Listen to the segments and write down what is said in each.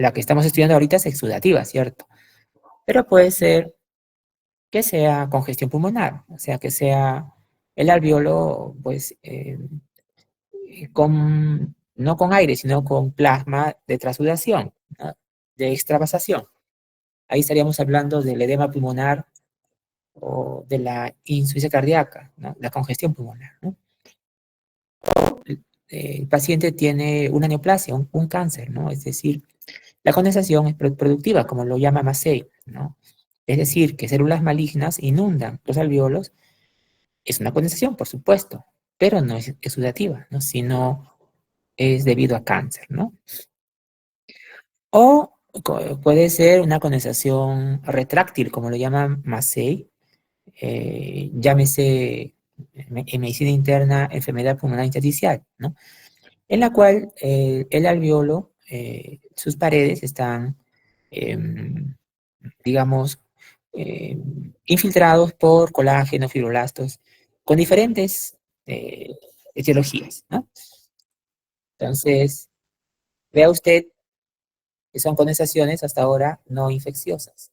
la que estamos estudiando ahorita es exudativa, ¿cierto? Pero puede ser que sea congestión pulmonar, o sea, que sea el alveolo, pues, no con aire, sino con plasma de transudación, ¿no? De extravasación. Ahí estaríamos hablando del edema pulmonar o de la insuficiencia cardíaca, ¿no? La congestión pulmonar, ¿no? El paciente tiene una neoplasia, un cáncer, ¿no? Es decir, la condensación es productiva, como lo llama Massey, ¿no? Es decir, que células malignas inundan los alveolos. Es una condensación, por supuesto, pero no es exudativa, ¿no? Sino es debido a cáncer, ¿no? O puede ser una condensación retráctil, como lo llama Massey, llámese en medicina interna enfermedad pulmonar intersticial, ¿no? En la cual el alveolo, sus paredes están, em, digamos, infiltrados por colágeno, fibroblastos, con diferentes etiologías, ¿no? Entonces, vea usted que son condensaciones hasta ahora no infecciosas.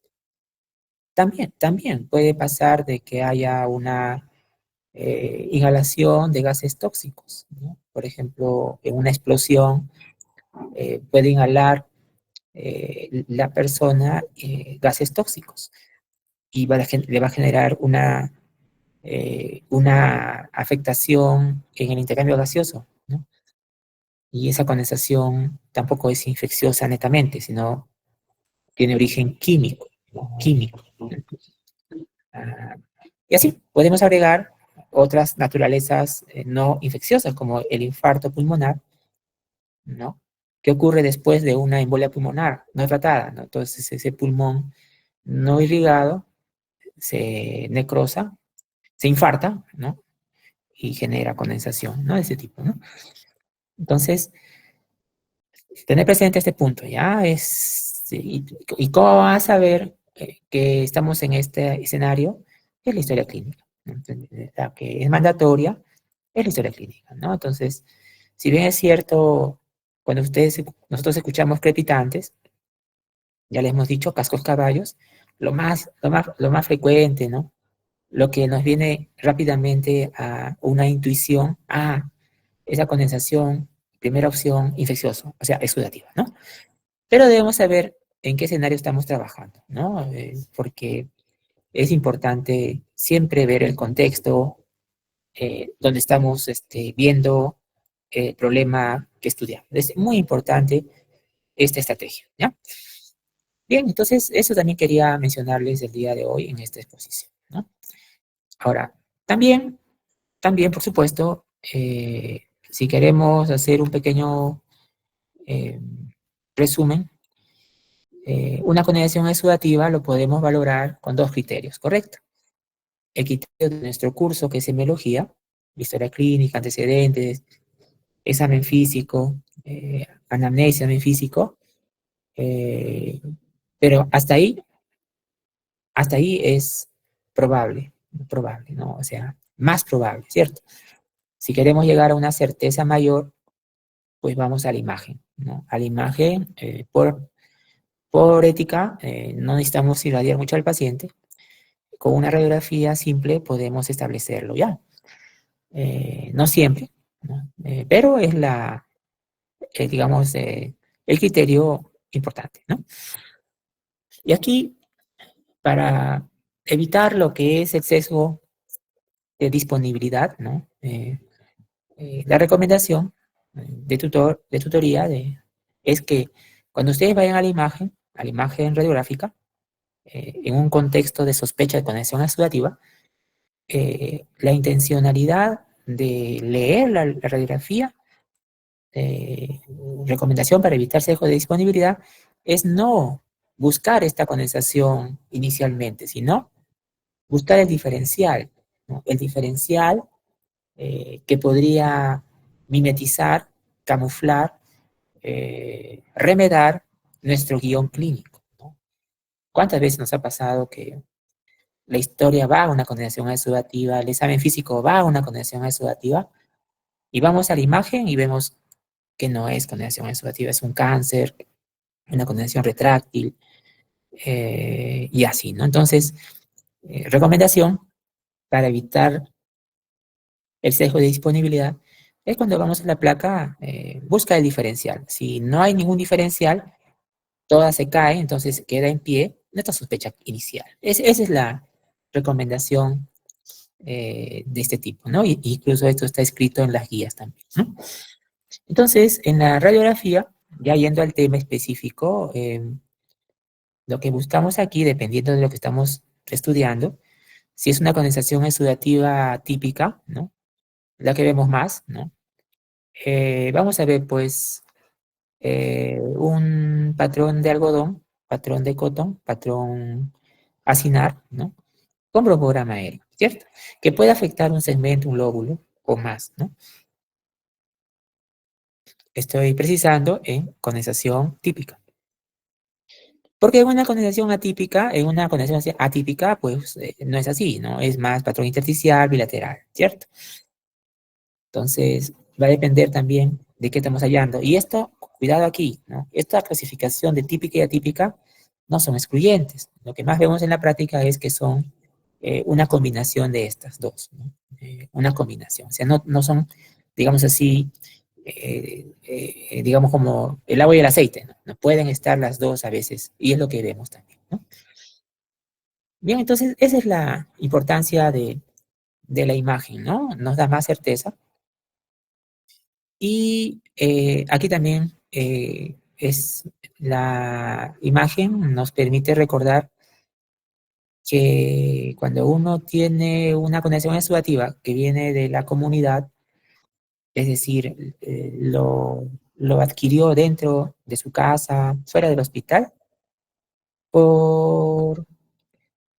También puede pasar de que haya una inhalación de gases tóxicos, ¿no? Por ejemplo, en una explosión puede inhalar la persona gases tóxicos y le va a generar una afectación en el intercambio gaseoso, ¿no? Y esa condensación tampoco es infecciosa netamente, sino tiene origen químico, ¿no? Químico. Ah, y así podemos agregar otras naturalezas no infecciosas, como el infarto pulmonar, ¿no? Que ocurre después de una embolia pulmonar no tratada, ¿no? Entonces ese pulmón no irrigado se necrosa, se infarta, ¿no? Y genera condensación, ¿no? De ese tipo, ¿no? Entonces, tener presente este punto, ¿ya? ¿Y cómo vas a ver que estamos en este escenario? Es la historia clínica, ¿no? La que es mandatoria es la historia clínica, ¿no? Entonces, si bien es cierto, cuando nosotros escuchamos crepitantes, ya les hemos dicho, cascos caballos, lo más frecuente, ¿no? Lo que nos viene rápidamente a una intuición, esa condensación, primera opción, infeccioso, o sea, exudativa, ¿no? Pero debemos saber en qué escenario estamos trabajando, ¿no? Porque es importante siempre ver el contexto donde estamos viendo el problema que estudiamos. Es muy importante esta estrategia, ¿ya? Bien, entonces eso también quería mencionarles el día de hoy en esta exposición, ¿no? Ahora, también, por supuesto, si queremos hacer un pequeño eh, resumen, una condensación exudativa lo podemos valorar con dos criterios, ¿correcto? El criterio de nuestro curso, que es semiología, historia clínica, antecedentes, examen físico, anamnesis, examen físico, eh, pero hasta ahí es probable, ¿no? O sea, más probable, ¿cierto? Si queremos llegar a una certeza mayor, pues vamos a la imagen, ¿no? A la imagen, por ética, no necesitamos irradiar mucho al paciente. Con una radiografía simple podemos establecerlo ya. No siempre, ¿no? Pero es digamos, el criterio importante, ¿no? Y aquí, para evitar lo que es exceso de disponibilidad, ¿no? La recomendación de tutoría es que cuando ustedes vayan a la imagen radiográfica, en un contexto de sospecha de condensación exudativa, la intencionalidad de leer la radiografía, eh, recomendación para evitar sesgo de disponibilidad, es no buscar esta condensación inicialmente, sino buscar el diferencial, ¿no? El diferencial que podría mimetizar, camuflar, remedar nuestro guión clínico, ¿no? ¿Cuántas veces nos ha pasado que la historia va a una condensación exudativa, el examen físico va a una condensación exudativa, y vamos a la imagen y vemos que no es condensación exudativa, es un cáncer, una condensación retráctil, y así, ¿no? Entonces, recomendación para evitar el sesgo de disponibilidad es cuando vamos a la placa, busca el diferencial. Si no hay ningún diferencial, toda se cae, entonces queda en pie nuestra sospecha inicial. Esa es la recomendación de este tipo, ¿no? Y incluso esto está escrito en las guías también, ¿no? Entonces, en la radiografía, ya yendo al tema específico, lo que buscamos aquí, dependiendo de lo que estamos estudiando, si es una condensación exudativa típica, ¿no? La que vemos más, ¿no? Vamos a ver, pues, un patrón de algodón, patrón de cotón, patrón acinar, ¿no? Con brombograma aéreo, ¿cierto? Que puede afectar un segmento, un lóbulo o más, ¿no? Estoy precisando en condensación típica. Porque en una condensación atípica, pues no es así, ¿no? Es más patrón intersticial bilateral, ¿cierto? Entonces, va a depender también de qué estamos hallando. Y esto, cuidado aquí, ¿no? Esta clasificación de típica y atípica no son excluyentes. Lo que más vemos en la práctica es que son una combinación de estas dos, ¿no? Una combinación. O sea, no son, digamos así, digamos como el agua y el aceite, ¿no? No pueden estar las dos a veces, y es lo que vemos también, ¿no? Bien, entonces esa es la importancia de la imagen, ¿no? Nos da más certeza. Y aquí también es la imagen nos permite recordar que cuando uno tiene una conexión exudativa que viene de la comunidad, es decir, lo adquirió dentro de su casa, fuera del hospital, por,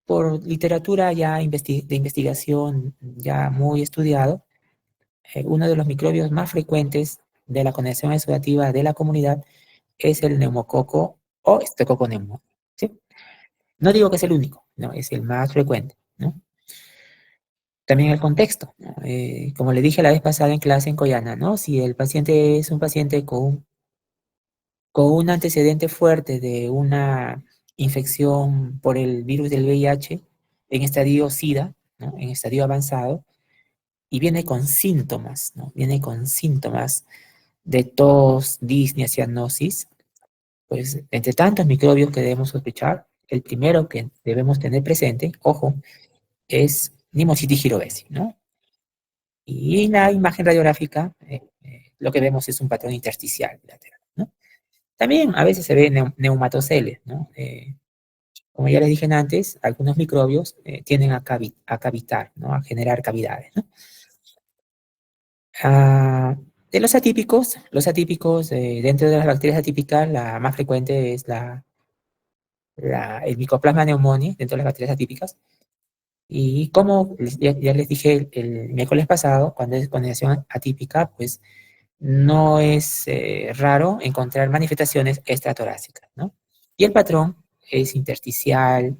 por literatura ya de investigación ya muy estudiado, uno de los microbios más frecuentes de la conexión exudativa de la comunidad es el neumococo o estococo neumonía, ¿sí? No digo que es el único, no, es el más frecuente, ¿no? También el contexto, ¿no? Como le dije la vez pasada en clase en Coyana, ¿no? Si el paciente es un paciente con un antecedente fuerte de una infección por el virus del VIH en estadio SIDA, ¿no? En estadio avanzado, y viene con síntomas, ¿no? Viene con síntomas de tos, disnea, cianosis, pues entre tantos microbios que debemos sospechar, el primero que debemos tener presente, ojo, es Pneumocystis jirovesi, ¿no? Y en la imagen radiográfica, lo que vemos es un patrón intersticial bilateral, ¿no? También a veces se ve neumatoceles, ¿no? Como ya les dije antes, algunos microbios tienden a cavitar, ¿no? A generar cavidades, ¿no? Ah, de los atípicos, dentro de las bacterias atípicas, la más frecuente es el Mycoplasma pneumoniae dentro de las bacterias atípicas. Y como ya les dije el miércoles pasado, cuando es condensación atípica, pues no es raro encontrar manifestaciones extratorácicas, ¿no? Y el patrón es intersticial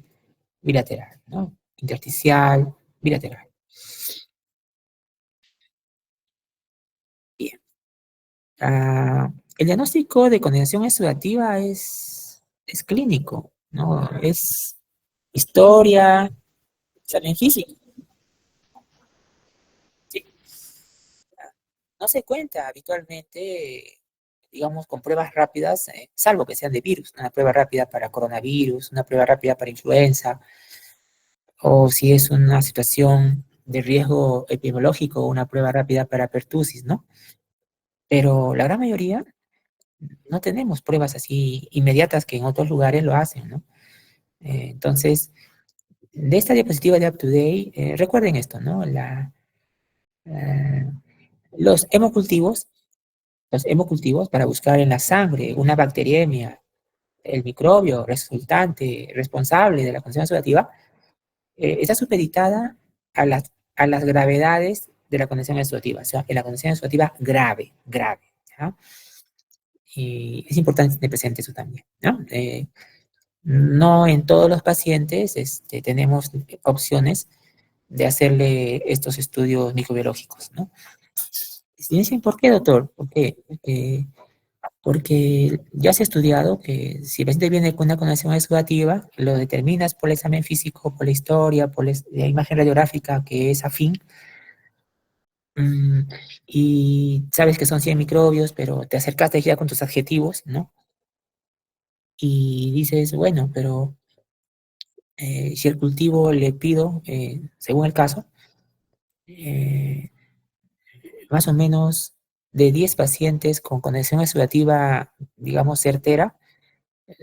bilateral, ¿no? Intersticial bilateral. Bien. El diagnóstico de condensación exudativa es clínico, ¿no? Es historia, examen físico. Sí. No se cuenta habitualmente, digamos, con pruebas rápidas, salvo que sean de virus, una prueba rápida para coronavirus, una prueba rápida para influenza, o si es una situación de riesgo epidemiológico, una prueba rápida para pertusis, ¿no? Pero la gran mayoría no tenemos pruebas así inmediatas que en otros lugares lo hacen, ¿no? Entonces, de esta diapositiva de UpToDate, recuerden esto, ¿no? Eh, los hemocultivos los hemocultivos para buscar en la sangre una bacteriemia, el microbio resultante, responsable de la condición exudativa, está supeditada a las gravedades de la condición exudativa, o sea, en la condición exudativa grave, grave, ¿ya? Y es importante tener presente eso también, ¿no? No en todos los pacientes tenemos opciones de hacerle estos estudios microbiológicos, ¿no? Y dicen, ¿por qué, doctor? ¿Por qué? Porque Porque ya se ha estudiado que si el paciente viene con una condición exudativa, lo determinas por el examen físico, por la historia, por la imagen radiográfica que es afín, mm, y sabes que son 100 microbios, pero te acercaste ya con tus adjetivos, ¿no? Y dices, bueno, pero si el cultivo le pido, según el caso, eh, más o menos de 10 pacientes con condición exudativa, digamos, certera,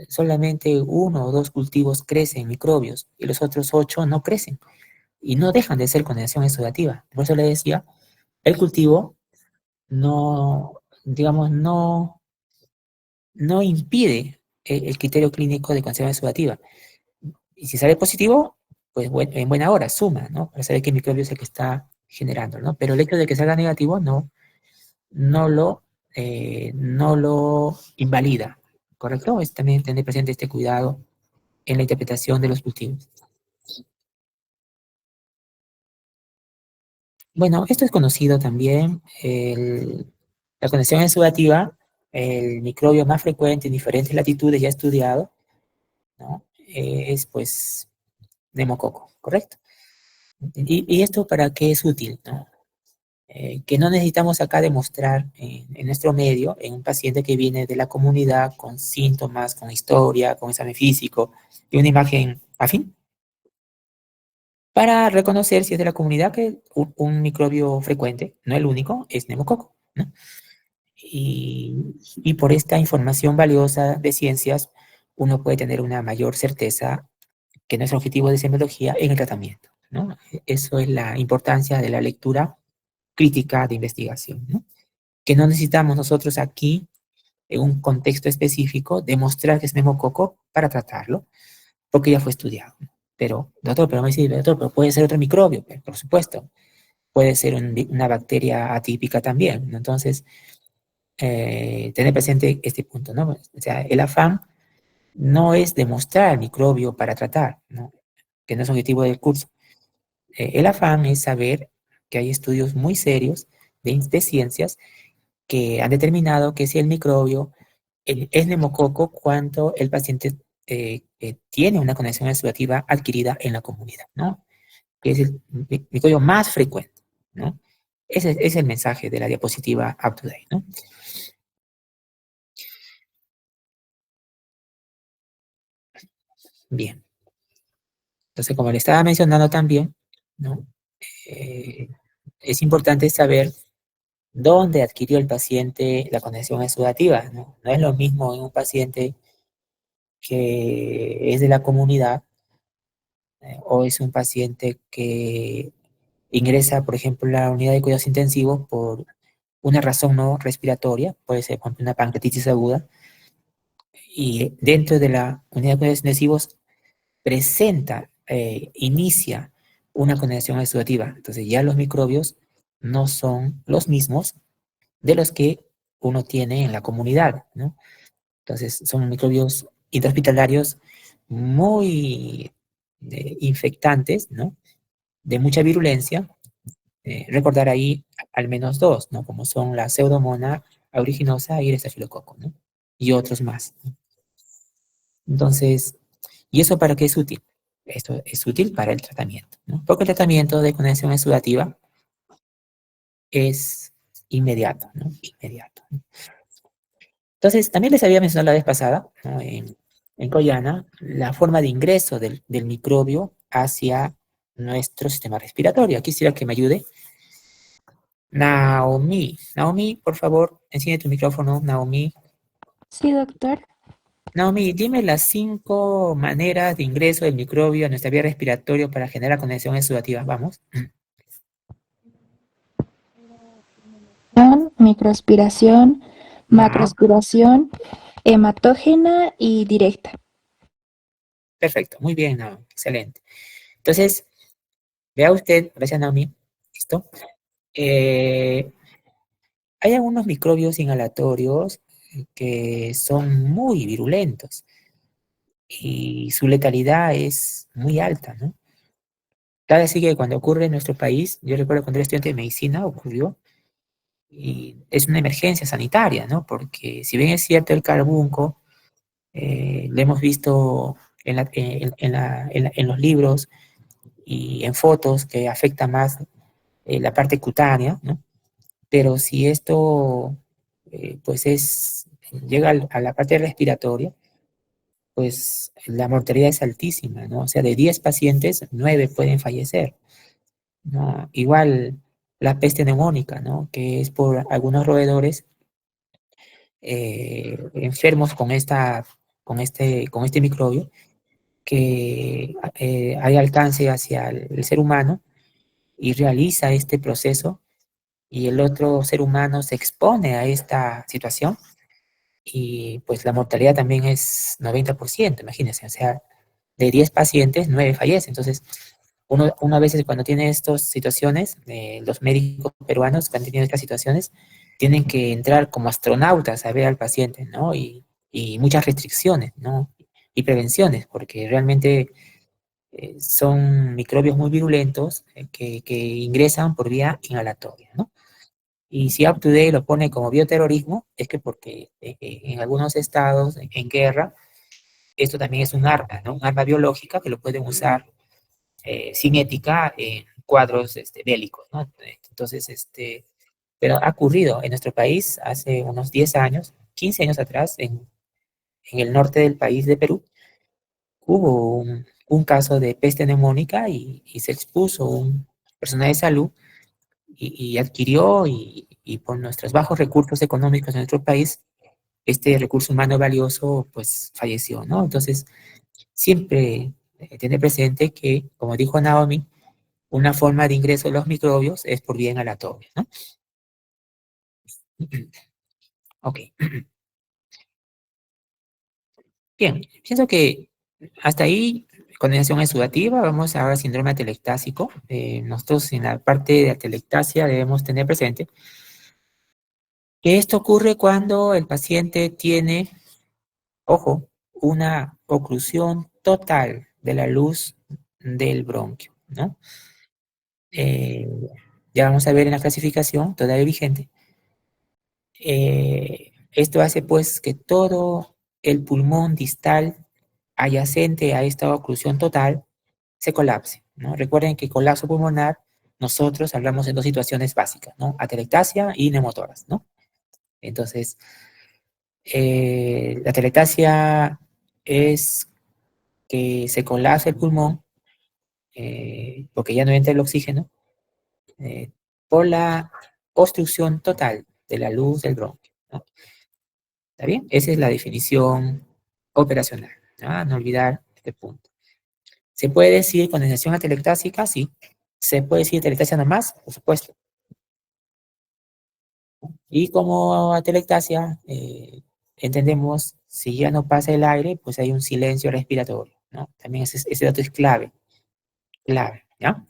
solamente uno o dos cultivos crecen microbios y los otros 8 no crecen y no dejan de ser condensación exudativa. Por eso le decía, el cultivo no, digamos, no impide el criterio clínico de condensación exudativa. Y si sale positivo, pues en buena hora, suma, ¿no? Para saber qué microbio es el que está generando, ¿no? Pero el hecho de que salga negativo no no lo invalida, ¿correcto? Es también tener presente este cuidado en la interpretación de los cultivos. Bueno, esto es conocido también. La condición exudativa, el microbio más frecuente en diferentes latitudes ya estudiado, ¿no? Es pues neumococo, ¿correcto? ¿Y esto para qué es útil? ¿No? Que no necesitamos acá demostrar en nuestro medio, en un paciente que viene de la comunidad con síntomas, con historia, con examen físico y una imagen afín, para reconocer si es de la comunidad que un microbio frecuente, no el único, es neumococo, ¿no? Y por esta información valiosa de ciencias, uno puede tener una mayor certeza que nuestro objetivo de semiología en el tratamiento, ¿no? Eso es la importancia de la lectura crítica de investigación, ¿no? Que no necesitamos nosotros aquí, en un contexto específico, demostrar que es neumococo para tratarlo, porque ya fue estudiado. Pero, doctor, pero me dice, doctor, pero puede ser otro microbio, por supuesto. Puede ser una bacteria atípica también, ¿no? Entonces, tener presente este punto, ¿no? O sea, el afán no es demostrar el microbio para tratar, ¿no? Que no es objetivo del curso. El afán es saber que hay estudios muy serios de ciencias que han determinado que si el microbio es neumococo cuando el paciente tiene una condición exudativa adquirida en la comunidad, ¿no? Que es el microbio más frecuente, ¿no? Ese es el mensaje de la diapositiva Up to Date, ¿no? Bien. Entonces, como le estaba mencionando también, ¿no? Eh, es importante saber dónde adquirió el paciente la condición exudativa, ¿no? No es lo mismo en un paciente que es de la comunidad o es un paciente que ingresa, por ejemplo, a la unidad de cuidados intensivos por una razón no respiratoria, puede ser, por ejemplo, una pancreatitis aguda, y dentro de la unidad de cuidados intensivos presenta, inicia una condensación exudativa. Entonces ya los microbios no son los mismos de los que uno tiene en la comunidad, ¿no? Entonces son microbios intrahospitalarios muy infectantes, ¿no? De mucha virulencia. Recordar ahí al menos dos, ¿no? Como son la Pseudomonas aeruginosa y el estafilococo, ¿no? Y otros más, ¿no? Entonces, ¿y eso para qué es útil? Esto es útil para el tratamiento, ¿no? Porque el tratamiento de condensación exudativa es inmediato, ¿no? Inmediato, ¿no? Entonces, también les había mencionado la vez pasada, ¿no? En Coyana, la forma de ingreso del microbio hacia nuestro sistema respiratorio. Aquí quisiera que me ayude Naomi. Naomi, por favor, enciende tu micrófono, Naomi. Sí, doctor. Naomi, dime las 5 maneras de ingreso del microbio a nuestra vía respiratoria para generar condensación exudativa. Vamos. Microaspiración, Ya, macroaspiración, hematógena y directa. perfecto. Muy bien, Naomi. Excelente. Entonces, vea usted, gracias, Naomi. Listo. Eh, hay algunos microbios inhalatorios que son muy virulentos y su letalidad es muy alta, ¿no? Cada así que cuando ocurre en nuestro país, yo recuerdo cuando era estudiante de medicina, ocurrió, y es una emergencia sanitaria, ¿no? Porque si bien es cierto el carbunco, lo hemos visto en los libros y en fotos que afecta más la parte cutánea, ¿no? Pero si esto pues llega a la parte respiratoria, pues la mortalidad es altísima, ¿no? O sea, de 10 pacientes, 9 pueden fallecer, ¿no? Igual la peste neumónica, ¿no? Que es por algunos roedores enfermos con este microbio que hay alcance hacia el ser humano y realiza este proceso y el otro ser humano se expone a esta situación y pues la mortalidad también es 90%, imagínense, o sea, de 10 pacientes, 9 fallecen. Entonces, uno a veces cuando tiene estas situaciones, los médicos peruanos cuando tienen estas situaciones, tienen que entrar como astronautas a ver al paciente, ¿no? Y muchas restricciones, ¿no? Y prevenciones, porque realmente son microbios muy virulentos que ingresan por vía inhalatoria, ¿no? Y si UpToDate lo pone como bioterrorismo, es que porque en algunos estados en guerra, esto también es un arma, ¿no? Un arma biológica que lo pueden usar sin ética en cuadros bélicos, ¿no? Entonces, pero ha ocurrido en nuestro país hace unos 10 años, 15 años atrás, en el norte del país de Perú, hubo un caso de peste neumónica y se expuso un personal de salud y adquirió y por nuestros bajos recursos económicos en nuestro país, este recurso humano valioso pues falleció, ¿no? Entonces, siempre tener presente que, como dijo Naomi, una forma de ingreso de los microbios es por vía inhalatoria, ¿no? Ok. Bien, pienso que hasta ahí, condensación exudativa, vamos ahora al síndrome atelectásico. Nosotros en la parte de atelectasia debemos tener presente que esto ocurre cuando el paciente tiene, ojo, una oclusión total de la luz del bronquio, ¿no? Eh, ya vamos a ver en la clasificación, todavía vigente. Esto hace pues que todo el pulmón distal adyacente a esta oclusión total se colapse, ¿no? Recuerden que colapso pulmonar nosotros hablamos en dos situaciones básicas, ¿no? Atelectasia y neumotórax, ¿no? Entonces, la atelectasia es que se colapse el pulmón porque ya no entra el oxígeno eh, por la obstrucción total de la luz del bronquio, ¿no? ¿Está bien? Esa es la definición operacional, ¿no? No olvidar este punto. ¿Se puede decir condensación atelectásica? Sí. ¿Se puede decir atelectasia nomás? Por supuesto. Y como atelectasia, entendemos, si ya no pasa el aire, pues hay un silencio respiratorio, ¿no? También ese dato es clave, clave, ¿ya?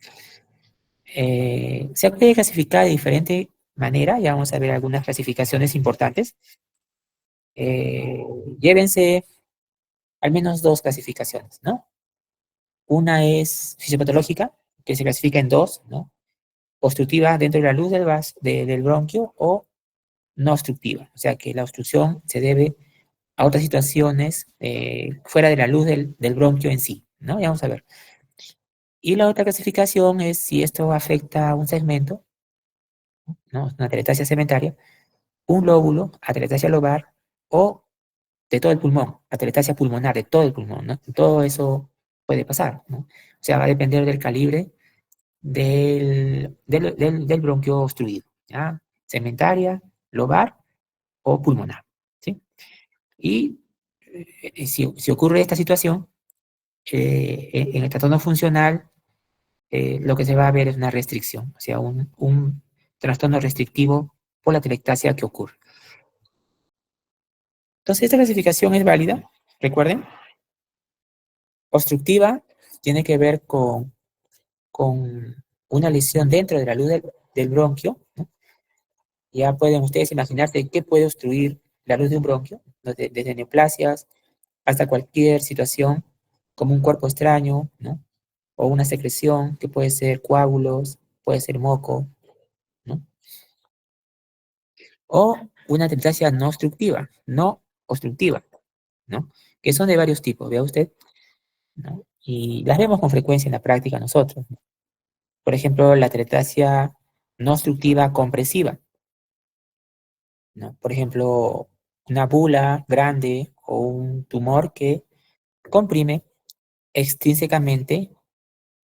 Se puede clasificar de diferente manera, ya vamos a ver algunas clasificaciones importantes. Eh, Llévense al menos dos clasificaciones, ¿no? Una es fisiopatológica, que se clasifica en dos, ¿no? Obstructiva dentro de la luz del bronquio o no obstructiva, o sea que la obstrucción se debe a otras situaciones fuera de la luz del bronquio en sí, ¿no? Ya vamos a ver. Y la otra clasificación es si esto afecta a un segmento, ¿no? Una atelectasia segmentaria, un lóbulo, atelectasia lobar o de todo el pulmón, atelectasia pulmonar de todo el pulmón, ¿no? Todo eso puede pasar, ¿no? O sea, va a depender del calibre del bronquio obstruido, ¿ya? Segmentaria, lobar o pulmonar, ¿sí? Y si ocurre esta situación, en el trastorno funcional, lo que se va a ver es una restricción, o sea, un trastorno restrictivo por la atelectasia que ocurre. Entonces, esta clasificación es válida, recuerden, obstructiva tiene que ver con una lesión dentro de la luz del bronquio, ¿no? Ya pueden ustedes imaginarse qué puede obstruir la luz de un bronquio, desde neoplasias hasta cualquier situación como un cuerpo extraño, ¿no? O una secreción que puede ser coágulos, puede ser moco, ¿no? o una atelectasia no obstructiva, no obstructiva, ¿no? Que son de varios tipos, vea usted, ¿no? Y las vemos con frecuencia en la práctica nosotros, ¿no? Por ejemplo, la atelectasia no obstructiva compresiva, ¿no? Por ejemplo, una bula grande o un tumor que comprime extrínsecamente,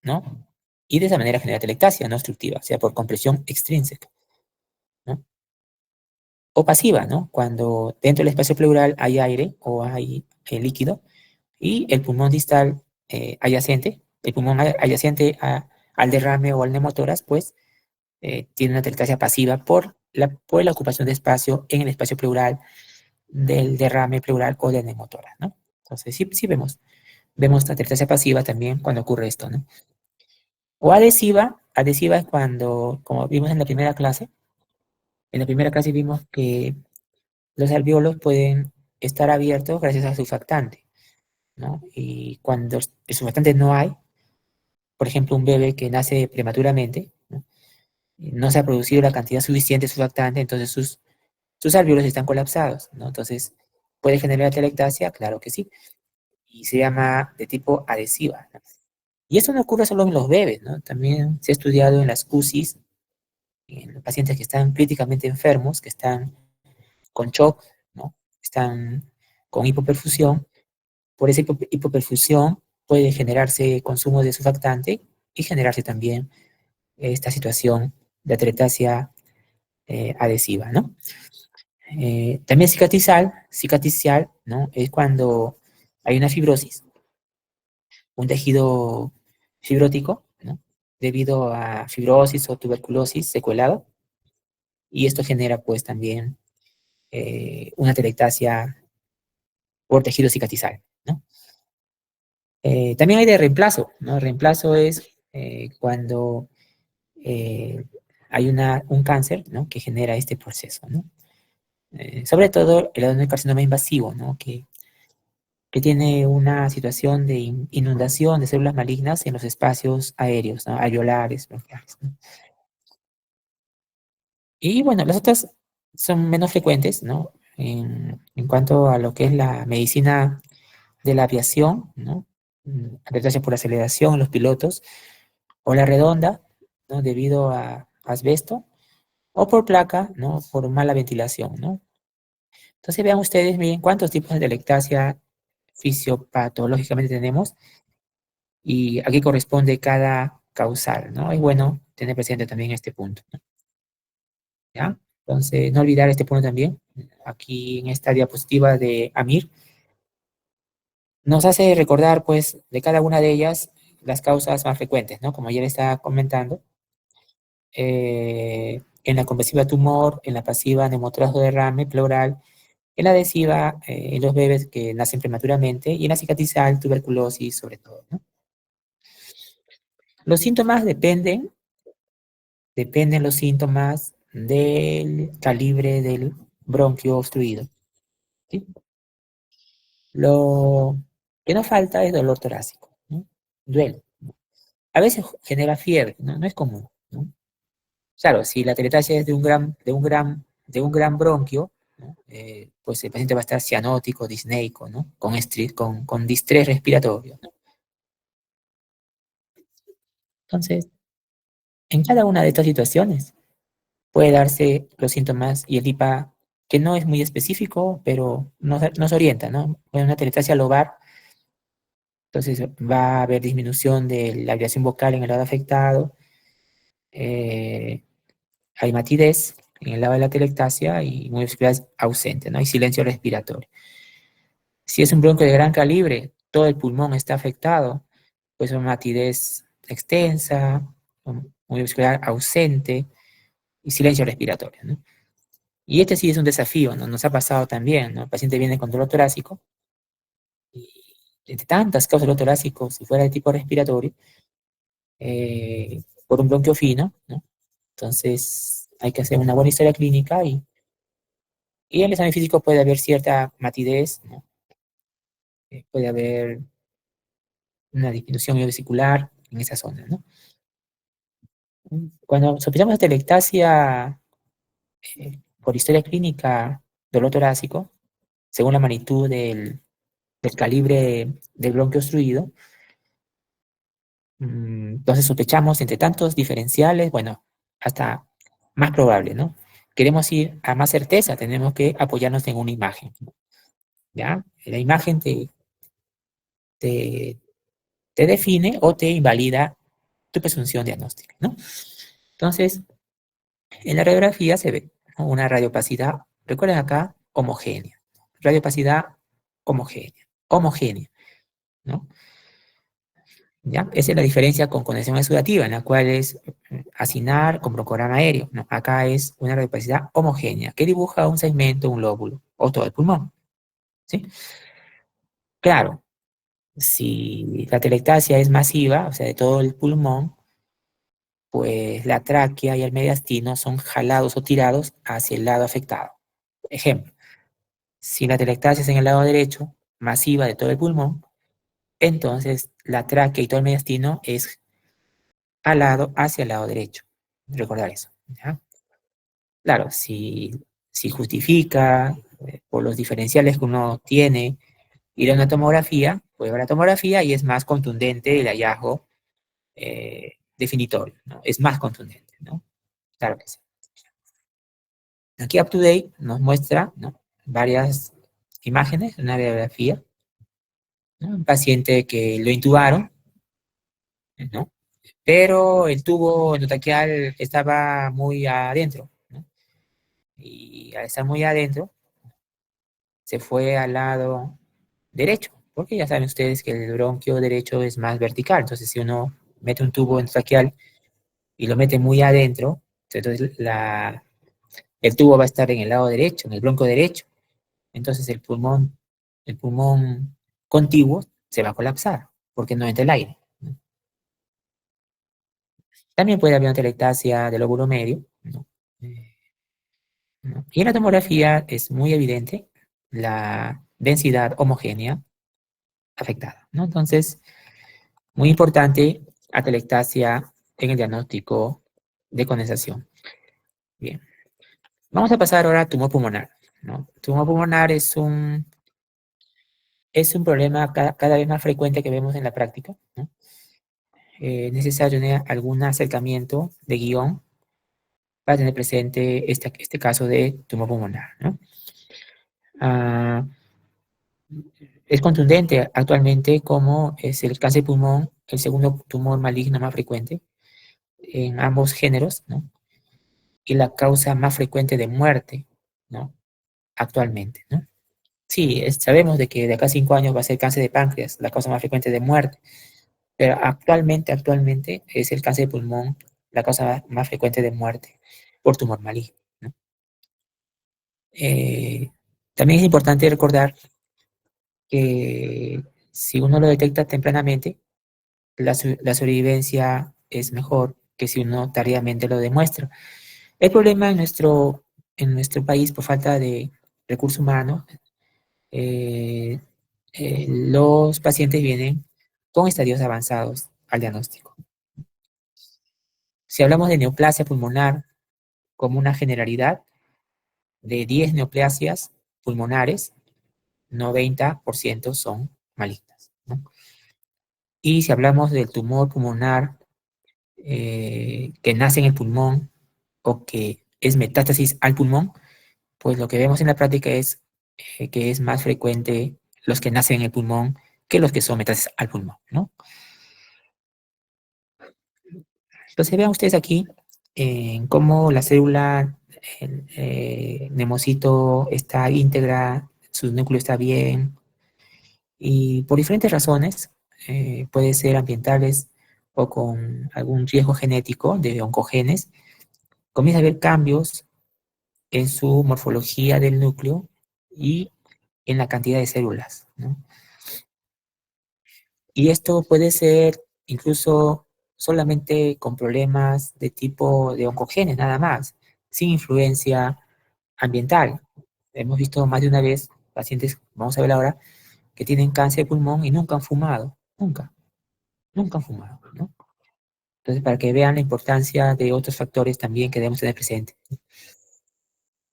¿no? Y de esa manera genera atelectasia no obstructiva, o sea, por compresión extrínseca, ¿no? O pasiva, ¿no? Cuando dentro del espacio pleural hay aire o hay líquido y el pulmón distal adyacente, el pulmón adyacente al derrame o al neumotórax, pues tiene una atelectasia pasiva por la ocupación de espacio en el espacio pleural del derrame pleural o del neumotórax, ¿no? Entonces, sí vemos la atelectasia pasiva también cuando ocurre esto, ¿no? O adhesiva es cuando, como vimos en la primera clase vimos que los alvéolos pueden estar abiertos gracias al surfactante, ¿no? Y cuando el surfactante no hay, por ejemplo, un bebé que nace prematuramente, ¿no? No se ha producido la cantidad suficiente de surfactante, entonces sus alvéolos están colapsados, ¿no? Entonces, ¿puede generar atelectasia? Claro que sí. Y se llama de tipo adhesiva, ¿no? Y eso no ocurre solo en los bebés, ¿no? También se ha estudiado en las UCIs, en los pacientes que están críticamente enfermos, que están con shock, ¿no? Están con hipoperfusión. Por esa hipoperfusión puede generarse consumo de surfactante y generarse también esta situación de atelectasia adhesiva, ¿no? También cicatricial, ¿no? Es cuando hay una fibrosis, un tejido fibrótico, ¿no? Debido a fibrosis o tuberculosis secuelado, y esto genera pues también una atelectasia por tejido cicatrizal, ¿no? También hay de reemplazo, ¿no? Reemplazo es cuando eh, hay un cáncer, ¿no? Que genera este proceso, ¿no? Sobre todo el adenocarcinoma invasivo, ¿no? Que tiene una situación de inundación de células malignas en los espacios aéreos, ¿no? Alveolares, bronquiales, ¿no? Y bueno, las otras son menos frecuentes, ¿no? En cuanto a lo que es la medicina de la aviación, ¿no? Atelectasia por aceleración en los pilotos, o la redonda, ¿no? Debido a asbesto, o por placa, ¿no? Por mala ventilación, ¿no? Entonces vean ustedes bien cuántos tipos de atelectasia fisiopatológicamente tenemos y a qué corresponde cada causal, ¿no? Es bueno tener presente también este punto, ¿no? ¿Ya? Entonces, no olvidar este punto también. Aquí en esta diapositiva de Amir, nos hace recordar, pues, de cada una de ellas las causas más frecuentes, ¿no? Como ya le estaba comentando, en la conversiva tumor, en la pasiva neumotórax o derrame pleural, en la adhesiva, en los bebés que nacen prematuramente y en la cicatrizal, tuberculosis sobre todo, ¿no? Los síntomas dependen los síntomas del calibre del bronquio obstruido, ¿sí? Lo que no falta es dolor torácico, ¿no? Duele. A veces genera fiebre, ¿no? No es común, ¿no? Claro, si la teletasia es de un gran bronquio, ¿no? Pues el paciente va a estar cianótico, disneico, ¿no? Con distrés respiratorio, ¿no? Entonces, en cada una de estas situaciones puede darse los síntomas y el IPA, que no es muy específico, pero nos orienta, ¿no? En una teletasia lobar, entonces va a haber disminución de la vibración vocal en el lado afectado, eh, hay matidez en el lado de la telectasia y muscularidad ausente, ¿no? Hay silencio respiratorio. Si es un bronquio de gran calibre, todo el pulmón está afectado, pues una matidez extensa, muscularidad ausente y silencio respiratorio, ¿no? Y este sí es un desafío, ¿no? Nos ha pasado también, ¿no? El paciente viene con dolor torácico y entre tantas causas de dolor torácico, si fuera de tipo respiratorio, por un bronquio fino, ¿no? Entonces hay que hacer una buena historia clínica y en el examen físico puede haber cierta matidez, ¿no? Puede haber una disminución miovesicular en esa zona, ¿no? Cuando sospechamos de telectasia por historia clínica, dolor torácico, según la magnitud del calibre del bronquio obstruido. Entonces sospechamos entre tantos diferenciales, bueno, hasta más probable, ¿no? Queremos ir a más certeza, tenemos que apoyarnos en una imagen, ¿ya? La imagen te, te define o te invalida tu presunción diagnóstica, ¿no? Entonces, en la radiografía se ve, ¿no?, una radiopacidad, recuerden acá, homogénea. Radiopacidad homogénea, homogénea, ¿no? ¿Ya? Esa es la diferencia con conexión exudativa, en la cual es asignar con broncograma aéreo, ¿no? Acá es una radiopacidad homogénea, que dibuja un segmento, un lóbulo, o todo el pulmón, ¿sí? Claro, si la telectasia es masiva, o sea, de todo el pulmón, pues la tráquea y el mediastino son jalados o tirados hacia el lado afectado. Ejemplo, si la telectasia es en el lado derecho, masiva de todo el pulmón, entonces la tráquea y todo el mediastino es jalado hacia el lado derecho. Recordar eso, ¿ya? Claro, si justifica por los diferenciales que uno tiene ir a una tomografía, puede ver la tomografía y es más contundente el hallazgo definitorio, ¿no? Es más contundente, ¿no? Claro que sí. Aquí UpToDate nos muestra, ¿no?, varias imágenes, una radiografía, ¿no? Un paciente que lo intubaron, ¿no? Pero el tubo endotraqueal estaba muy adentro, ¿no? Y al estar muy adentro, se fue al lado derecho, porque ya saben ustedes que el bronquio derecho es más vertical. Entonces, si uno mete un tubo endotraqueal y lo mete muy adentro, entonces el tubo va a estar en el lado derecho, en el bronquio derecho. Entonces el pulmón contiguo se va a colapsar porque no entra el aire, ¿no? También puede haber una telectasia del lóbulo medio, ¿no? ¿No? Y en la tomografía es muy evidente la densidad homogénea afectada, ¿no? Entonces, muy importante, atelectasia en el diagnóstico de condensación. Bien, vamos a pasar ahora a tumor pulmonar, ¿no? Tumor pulmonar es un problema cada vez más frecuente que vemos en la práctica, ¿no? Es necesario tener algún acercamiento de guión para tener presente este caso de tumor pulmonar, ¿no? Ah, es contundente actualmente como es el cáncer de pulmón el segundo tumor maligno más frecuente en ambos géneros, ¿no? Y la causa más frecuente de muerte, ¿no?, actualmente, ¿no? Sí, sabemos de que de acá a 5 años va a ser cáncer de páncreas, la causa más frecuente de muerte, pero actualmente es el cáncer de pulmón la causa más frecuente de muerte por tumor maligno, ¿no? Eh, También es importante recordar que si uno lo detecta tempranamente, la sobrevivencia es mejor que si uno tardíamente lo demuestra. El problema en nuestro país, por falta de recursos humanos, eh, los pacientes vienen con estadios avanzados al diagnóstico. Si hablamos de neoplasia pulmonar como una generalidad, de 10 neoplasias pulmonares, 90% son malignas, ¿no? Y si hablamos del tumor pulmonar que nace en el pulmón o que es metástasis al pulmón, pues lo que vemos en la práctica es que es más frecuente los que nacen en el pulmón que los que son metástasis al pulmón, ¿no? Entonces vean ustedes aquí en cómo la célula nemocito está íntegra, su núcleo está bien, y por diferentes razones, puede ser ambientales o con algún riesgo genético de oncogenes, comienza a haber cambios en su morfología del núcleo y en la cantidad de células, ¿no? Y esto puede ser incluso solamente con problemas de tipo de oncogenes, nada más, sin influencia ambiental. Hemos visto más de una vez pacientes, vamos a ver ahora, que tienen cáncer de pulmón y nunca han fumado, nunca han fumado, ¿no? Entonces, para que vean la importancia de otros factores también que debemos tener presente.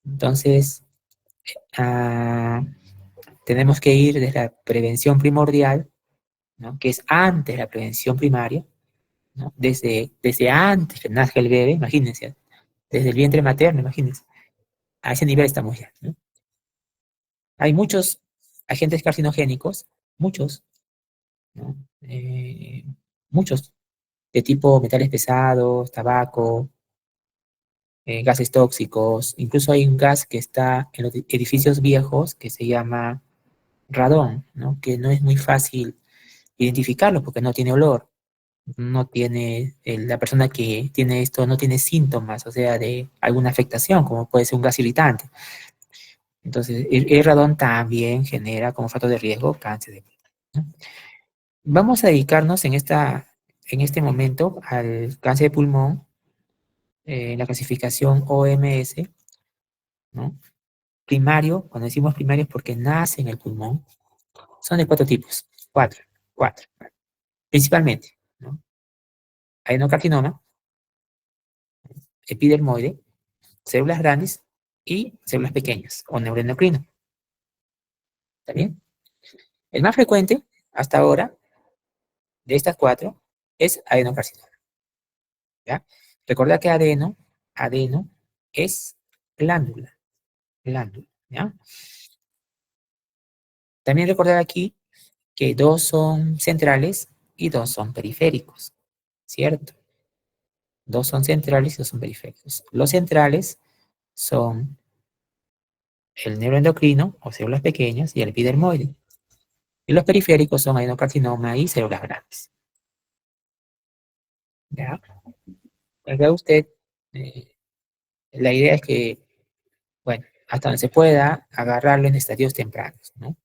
Entonces, tenemos que ir desde la prevención primordial, ¿no? Que es antes de la prevención primaria, ¿no? Desde antes que nazca el bebé, imagínense, desde el vientre materno, imagínense. A ese nivel estamos ya, ¿no? Hay muchos agentes carcinogénicos, muchos, ¿no? Muchos, de tipo metales pesados, tabaco, gases tóxicos. Incluso hay un gas que está en los edificios viejos que se llama radón, ¿no? Que no es muy fácil identificarlo porque no tiene olor, no tiene, la persona que tiene esto no tiene síntomas, o sea, de alguna afectación, como puede ser un gas irritante. Entonces, el radón también genera como factor de riesgo cáncer de pulmón, ¿no? Vamos a dedicarnos en este momento al cáncer de pulmón, la clasificación OMS, ¿no? Primario, cuando decimos primario es porque nace en el pulmón, son de cuatro tipos, cuatro, principalmente, ¿no? Adenocarcinoma, epidermoide, células grandes y células pequeñas, o neuroendocrino. ¿Está bien? El más frecuente, hasta ahora, de estas cuatro, es adenocarcinoma, ¿ya? Recordad que adeno es glándula, ¿ya? También recordar aquí que dos son centrales y dos son periféricos, ¿cierto? Dos son centrales y dos son periféricos. Los centrales son el neuroendocrino, o células pequeñas, y el epidermoide. Y los periféricos son adenocarcinoma y células grandes. ¿Ya? Acá usted, eh, la idea es que, bueno, hasta donde se pueda, agarrarlo en estadios tempranos, ¿no?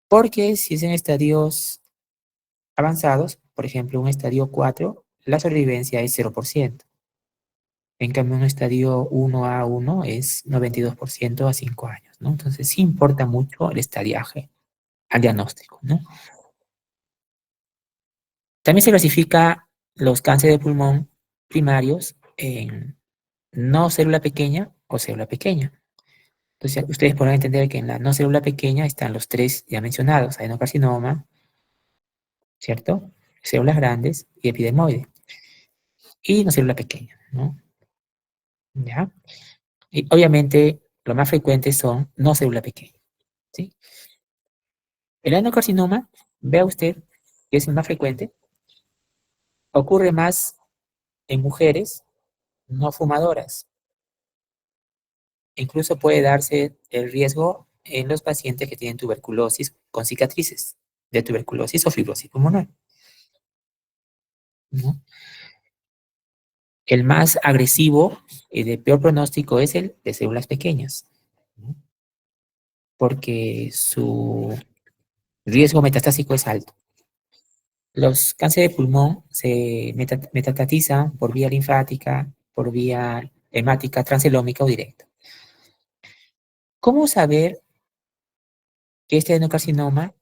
Porque si es en estadios avanzados, por ejemplo, un estadio 4, la sobrevivencia es 0%. En cambio, un estadio 1A1 es 92% a 5 años, ¿no? Entonces, sí importa mucho el estadiaje al diagnóstico, ¿no? También se clasifica los cánceres de pulmón primarios en no célula pequeña o célula pequeña. Entonces, ustedes podrán entender que en la no célula pequeña están los tres ya mencionados, adenocarcinoma, ¿cierto? Células grandes y epidermoide. Y no célula pequeña, ¿no? ¿Ya? Y obviamente, lo más frecuente son no célula pequeña, ¿sí? El adenocarcinoma, vea usted que es el más frecuente, ocurre más en mujeres no fumadoras. Incluso puede darse el riesgo en los pacientes que tienen tuberculosis con cicatrices de tuberculosis o fibrosis pulmonar, ¿no? El más agresivo y de peor pronóstico es el de células pequeñas, ¿no? Porque su riesgo metastásico es alto. Los cánceres de pulmón se metastatizan por vía linfática, por vía hemática, transelómica o directa. ¿Cómo saber que este adenocarcinoma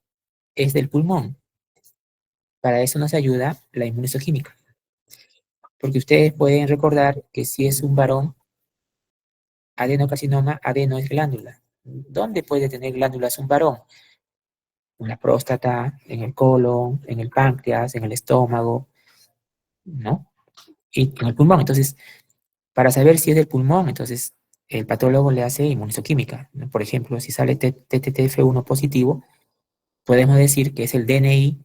es del pulmón? Para eso nos ayuda la inmunohistoquímica. Porque ustedes pueden recordar que si es un varón, adenocarcinoma, adeno es glándula. ¿Dónde puede tener glándulas un varón? En la próstata, en el colon, en el páncreas, en el estómago, ¿no? Y en el pulmón. Entonces, para saber si es del pulmón, entonces el patólogo le hace inmunistoquímica, ¿no? Por ejemplo, si sale TTF1 positivo, podemos decir que es el DNI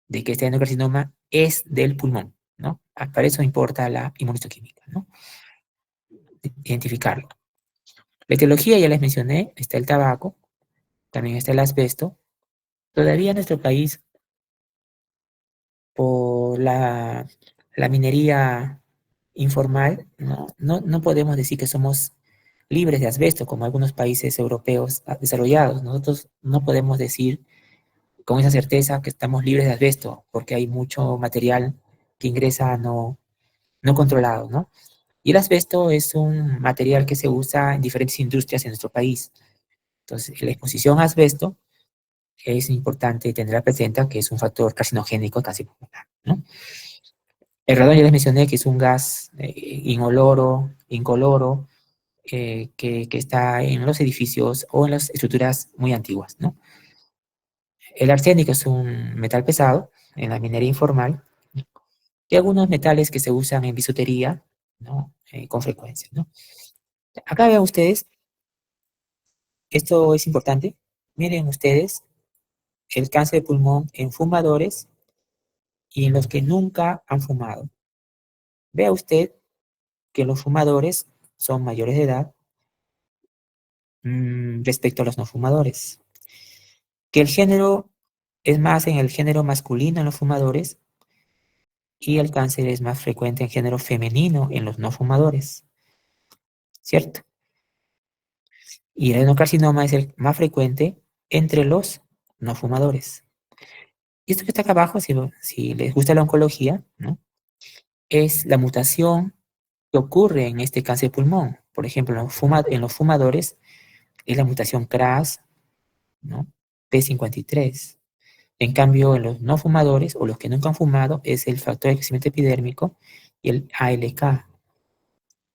de que este adenocarcinoma es del pulmón, ¿no? Para eso importa la inmunistoquímica, ¿no? Identificarlo. La etiología ya les mencioné, está el tabaco, también está el asbesto. Todavía en nuestro país, por la minería informal, no podemos decir que somos libres de asbesto, como algunos países europeos desarrollados. Nosotros no podemos decir con esa certeza que estamos libres de asbesto, porque hay mucho material que ingresa no controlado, ¿no? Y el asbesto es un material que se usa en diferentes industrias en nuestro país. Entonces, la exposición a asbesto es importante tenerla presente que es un factor carcinogénico casi pulmonar, ¿no? El radón ya les mencioné que es un gas inoloro, incoloro, que está en los edificios o en las estructuras muy antiguas, ¿no? El arsénico es un metal pesado en la minería informal y algunos metales que se usan en bisutería, ¿no? Con frecuencia, ¿no? Acá vean ustedes, esto es importante. Miren ustedes el cáncer de pulmón en fumadores y en los que nunca han fumado. Vea usted que los fumadores son mayores de edad respecto a los no fumadores. Que el género es más en el género masculino en los fumadores y el cáncer es más frecuente en género femenino en los no fumadores, ¿cierto? Y el adenocarcinoma es el más frecuente entre los no fumadores. Y esto que está acá abajo, si les gusta la oncología, ¿no? Es la mutación que ocurre en este cáncer de pulmón. Por ejemplo, en los fumadores es la mutación KRAS, ¿no? P53. En cambio, en los no fumadores o los que nunca han fumado es el factor de crecimiento epidérmico y el ALK.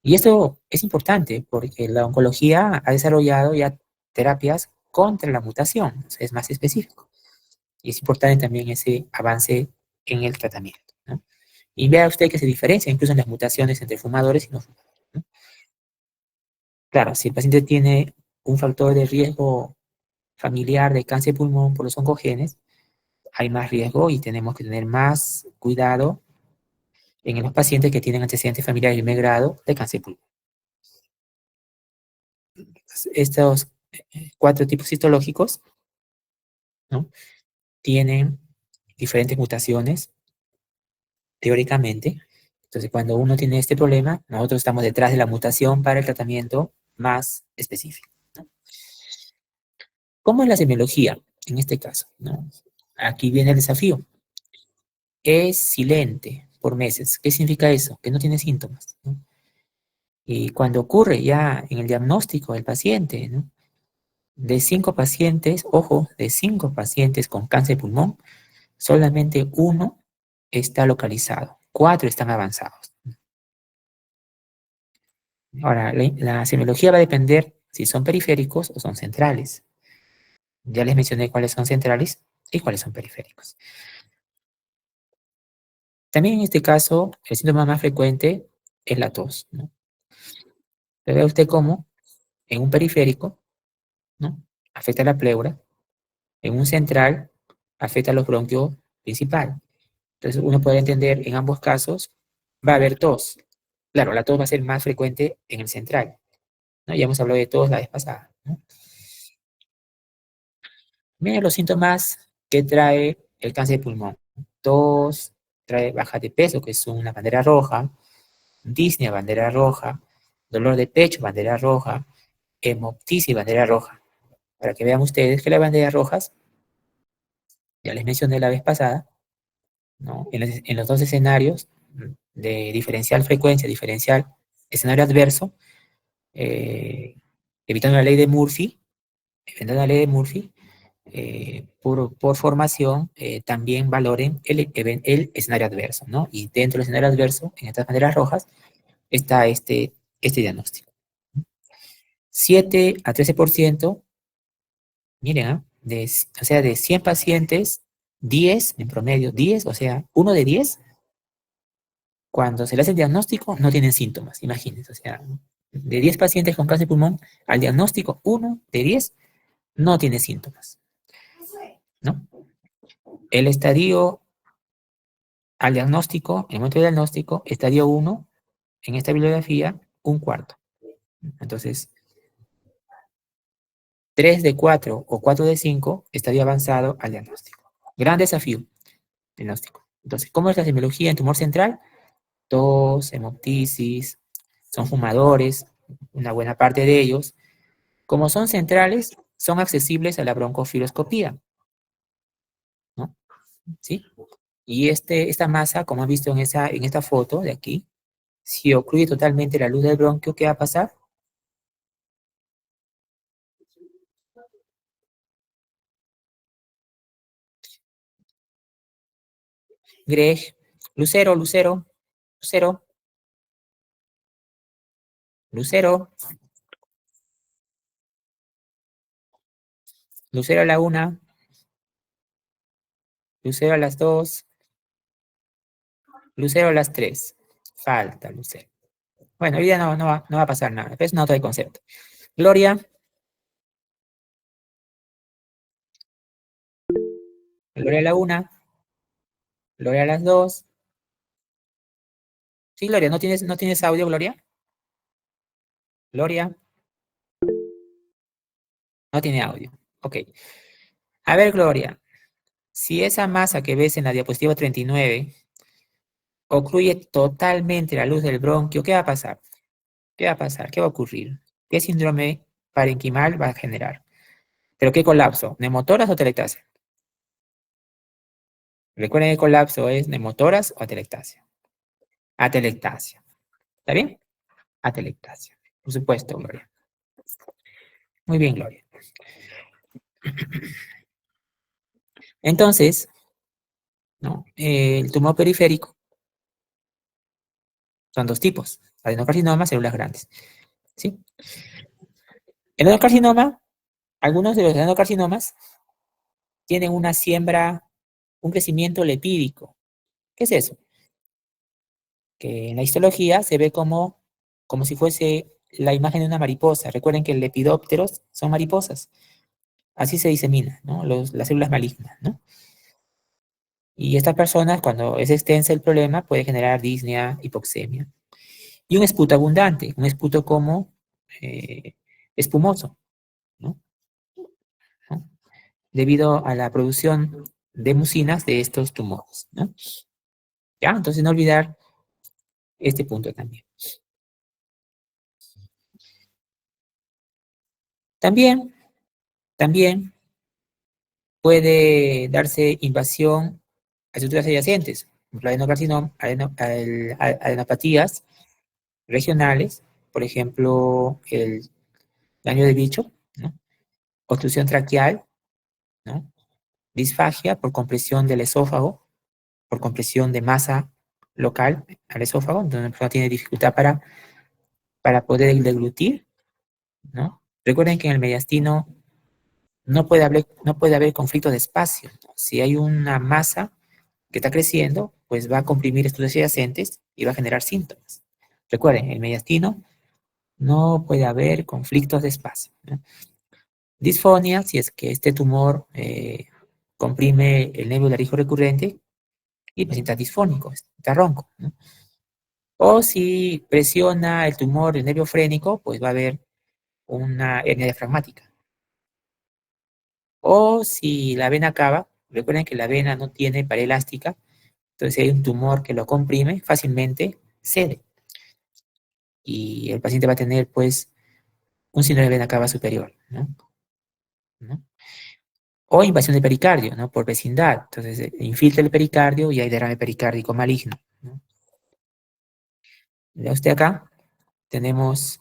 Y esto es importante porque la oncología ha desarrollado ya terapias contra la mutación, o sea, es más específico. Y es importante también ese avance en el tratamiento, ¿no? Y vea usted que se diferencia incluso en las mutaciones entre fumadores y no fumadores, ¿no? Claro, si el paciente tiene un factor de riesgo familiar de cáncer de pulmón por los oncogenes, hay más riesgo y tenemos que tener más cuidado en los pacientes que tienen antecedentes familiares de primer grado de cáncer de pulmón. Estos cuatro tipos histológicos, ¿no? Tienen diferentes mutaciones, teóricamente. Entonces, cuando uno tiene este problema, nosotros estamos detrás de la mutación para el tratamiento más específico, ¿no? ¿Cómo es la semiología en este caso, ¿no? Aquí viene el desafío. Es silente por meses. ¿Qué significa eso? Que no tiene síntomas, ¿no? Y cuando ocurre ya en el diagnóstico del paciente, ¿no? De 5 pacientes, ojo, de 5 pacientes con cáncer de pulmón, solamente uno está localizado, 4 están avanzados. Ahora, la semiología va a depender si son periféricos o son centrales. Ya les mencioné cuáles son centrales y cuáles son periféricos. También en este caso, el síntoma más frecuente es la tos, ¿no? Ve usted cómo en un periférico, ¿no? Afecta la pleura, en un central afecta a los bronquios principal. Entonces uno puede entender en ambos casos va a haber tos. Claro, la tos va a ser más frecuente en el central, ¿no? Ya hemos hablado de tos la vez pasada, ¿no? Miren los síntomas que trae el cáncer de pulmón. Tos, trae baja de peso, que es una bandera roja, disnea, bandera roja, dolor de pecho, bandera roja, hemoptisis, bandera roja. Para que vean ustedes que las banderas rojas, ya les mencioné la vez pasada, ¿no? En los dos escenarios de diferencial frecuencia, diferencial escenario adverso, eh, evitando la ley de Murphy, evitando la ley de Murphy, por formación, también valoren el escenario adverso, ¿no? Y dentro del escenario adverso, en estas banderas rojas, está este diagnóstico. 7 a 13%, miren, ¿ah? O sea, de 100 pacientes, 10 en promedio, 10, o sea, uno de 10 cuando se le hace el diagnóstico, no tienen síntomas, imagínense. O sea, de 10 pacientes con cáncer de pulmón, al diagnóstico, uno de 10 no tiene síntomas, ¿no? El estadio al diagnóstico, en el momento del diagnóstico, estadio 1, en esta bibliografía, un cuarto. Entonces, 3 de 4 o 4 de 5, estadio avanzado al diagnóstico. Gran desafío, diagnóstico. Entonces, ¿cómo es la semiología en tumor central? Tos, hemoptisis, son fumadores, una buena parte de ellos. Como son centrales, son accesibles a la broncofiloscopía, ¿no? ¿Sí? Y esta masa, como han visto en esta foto de aquí, si ocluye totalmente la luz del bronquio, ¿qué va a pasar? Greg, Lucero, Lucero, Lucero, Lucero. Lucero a la 1, Lucero a las 2, Lucero a las 3. Falta Lucero. Bueno, hoy día no va a pasar nada. Es una nota de concepto. Gloria. Gloria a la 1. Gloria a las 2. Sí, Gloria, ¿no tienes audio, Gloria? Gloria, no tiene audio. Ok. A ver, Gloria, si esa masa que ves en la diapositiva 39 ocluye totalmente la luz del bronquio, ¿qué va a pasar? ¿Qué va a pasar? ¿Qué va a ocurrir? ¿Qué síndrome parenquimal va a generar? ¿Pero qué colapso? ¿Neumotoras o atelectasia? Recuerden que el colapso es neumotoras o atelectasia. Atelectasia. ¿Está bien? Atelectasia. Por supuesto, Gloria. Muy bien, Gloria. Entonces, ¿no? El tumor periférico son dos tipos: adenocarcinoma, células grandes. ¿Sí? El adenocarcinoma, algunos de los adenocarcinomas tienen una siembra, un crecimiento lepídico. ¿Qué es eso? Que en la histología se ve como si fuese la imagen de una mariposa. Recuerden que lepidópteros son mariposas. Así se disemina, ¿no? Las células malignas, ¿no? Y estas personas, cuando es extensa el problema, puede generar disnea, hipoxemia. Y un esputo abundante, un esputo como espumoso, ¿no? ¿No? Debido a la producción de mucinas de estos tumores, ¿no? ¿Ya? Entonces no olvidar este punto también. También puede darse invasión a estructuras adyacentes, por ejemplo, adenopatías regionales, por ejemplo, el daño de bicho, ¿no? Obstrucción traqueal, ¿no? Disfagia por compresión del esófago, por compresión de masa local al esófago, donde la persona tiene dificultad para poder deglutir, ¿no? Recuerden que en el mediastino no puede haber conflicto de espacio, ¿no? Si hay una masa que está creciendo, pues va a comprimir estructuras adyacentes y va a generar síntomas. Recuerden, en el mediastino no puede haber conflictos de espacio, ¿no? Disfonia, si es que este tumor comprime el nervio laríngeo recurrente y el paciente está disfónico, está ronco, ¿no? O si presiona el tumor el nervio frénico, pues va a haber una hernia diafragmática. O si la vena cava, recuerden que la vena no tiene pared elástica, entonces si hay un tumor que lo comprime, fácilmente cede. Y el paciente va a tener, pues, un síndrome de vena cava superior, ¿no? ¿No? O invasión del pericardio, ¿no? Por vecindad. Entonces, infiltra el pericardio y hay derrame pericárdico maligno, ¿no? Vea usted acá, tenemos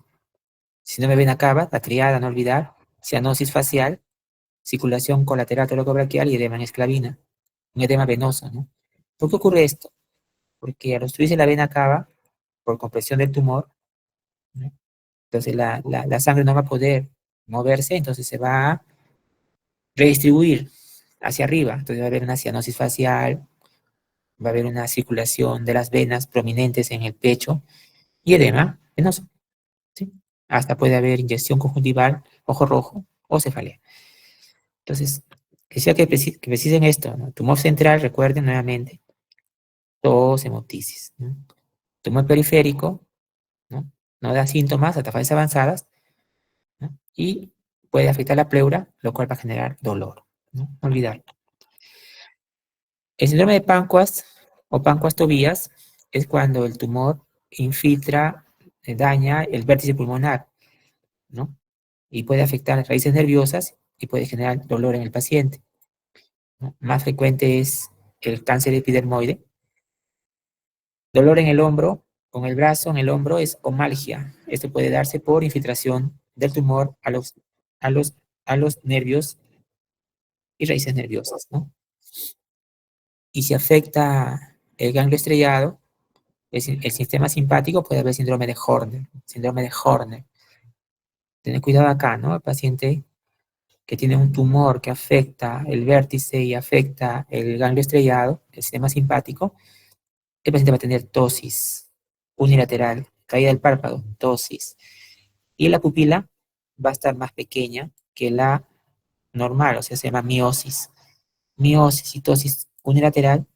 síndrome de vena cava, la triada, no olvidar, cianosis facial, circulación colateral toracobraquial y edema en esclavina, un edema venoso, ¿no? ¿Por qué ocurre esto? Porque al obstruirse la vena cava, por compresión del tumor, ¿no? Entonces la sangre no va a poder moverse, entonces se va a redistribuir hacia arriba, entonces va a haber una cianosis facial, va a haber una circulación de las venas prominentes en el pecho y edema venoso, ¿sí? Hasta puede haber inyección conjuntival, ojo rojo o cefalea. Entonces, quisiera que precisen esto, ¿no? Tumor central, recuerden nuevamente, tos, hemoptisis, ¿no? Tumor periférico, ¿no? No da síntomas hasta fases avanzadas, ¿no? Y puede afectar la pleura, lo cual va a generar dolor, ¿no? No olvidar. El síndrome de Panquast o Panquast-Tobías es cuando el tumor infiltra, daña el vértice pulmonar, ¿no? Y puede afectar las raíces nerviosas y puede generar dolor en el paciente, ¿no? Más frecuente es el cáncer epidermoide. Dolor en el hombro, con el brazo en el hombro es omalgia. Esto puede darse por infiltración del tumor a los, a los nervios y raíces nerviosas, ¿no? Y si afecta el ganglio estrellado, el sistema simpático, puede haber síndrome de Horner. Síndrome de Horner. Tener cuidado acá, ¿no? El paciente que tiene un tumor que afecta el vértice y afecta el ganglio estrellado, el sistema simpático, el paciente va a tener ptosis unilateral, caída del párpado, ptosis. Y la pupila va a estar más pequeña que la normal, o sea, se llama miosis. Miosis y ptosis unilateral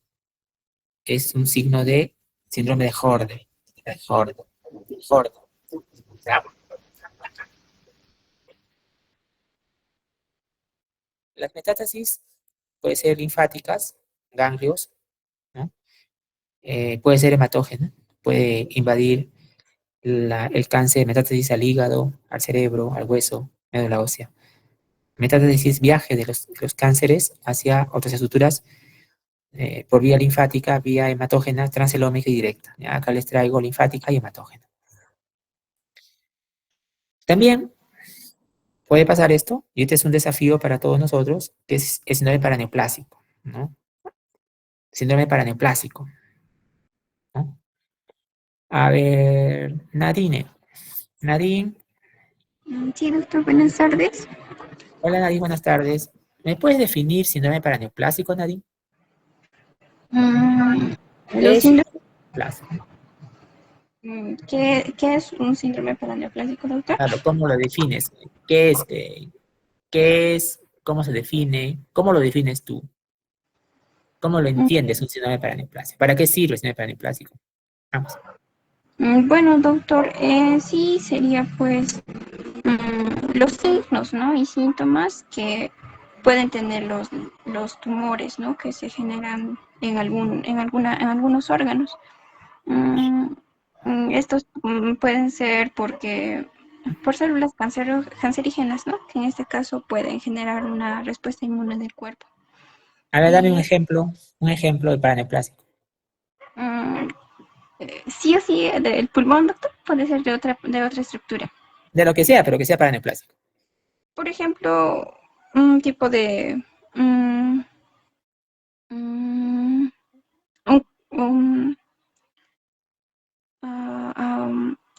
es un signo de síndrome de Horde. Horde. Horde. Las metástasis pueden ser linfáticas, ganglios, ¿no? Puede ser hematógena, puede invadir el cáncer, metástasis al hígado, al cerebro, al hueso, médula ósea. Metástasis es viaje de los cánceres hacia otras estructuras por vía linfática, vía hematógena, transelómica y directa. ¿Ya? Acá les traigo linfática y hematógena. También puede pasar esto, y este es un desafío para todos nosotros, que es el síndrome paraneoplásico, ¿no? Síndrome paraneoplásico, ¿no? A ver, Nadine. Nadine, Sí, doctor, buenas tardes. hola Nadine, buenas tardes. ¿Me puedes definir síndrome paraneoplásico, Nadine? Mm, ¿Qué los es síndromes, plásico? ¿qué es un síndrome paraneoplásico, doctor? Claro, ¿cómo lo defines? ¿Qué es? ¿Cómo se define? ¿Cómo lo defines tú? ¿Cómo lo Mm, entiendes un síndrome paraneoplásico? ¿Para qué sirve el síndrome paraneoplásico? Vamos. bueno, doctor, sí sería pues los signos, ¿no? Y síntomas que pueden tener los tumores, ¿no? Que se generan en algunos órganos. Mm, estos pueden ser por células cancerígenas, ¿no? Que en este caso pueden generar una respuesta inmune del cuerpo. A ver, dame Y un ejemplo de paraneoplásico. mm, sí o sí, del pulmón, doctor, puede ser de otra estructura. De lo que sea, pero que sea paraneoplásico. Por ejemplo, un tipo de... mm, mm, un, un-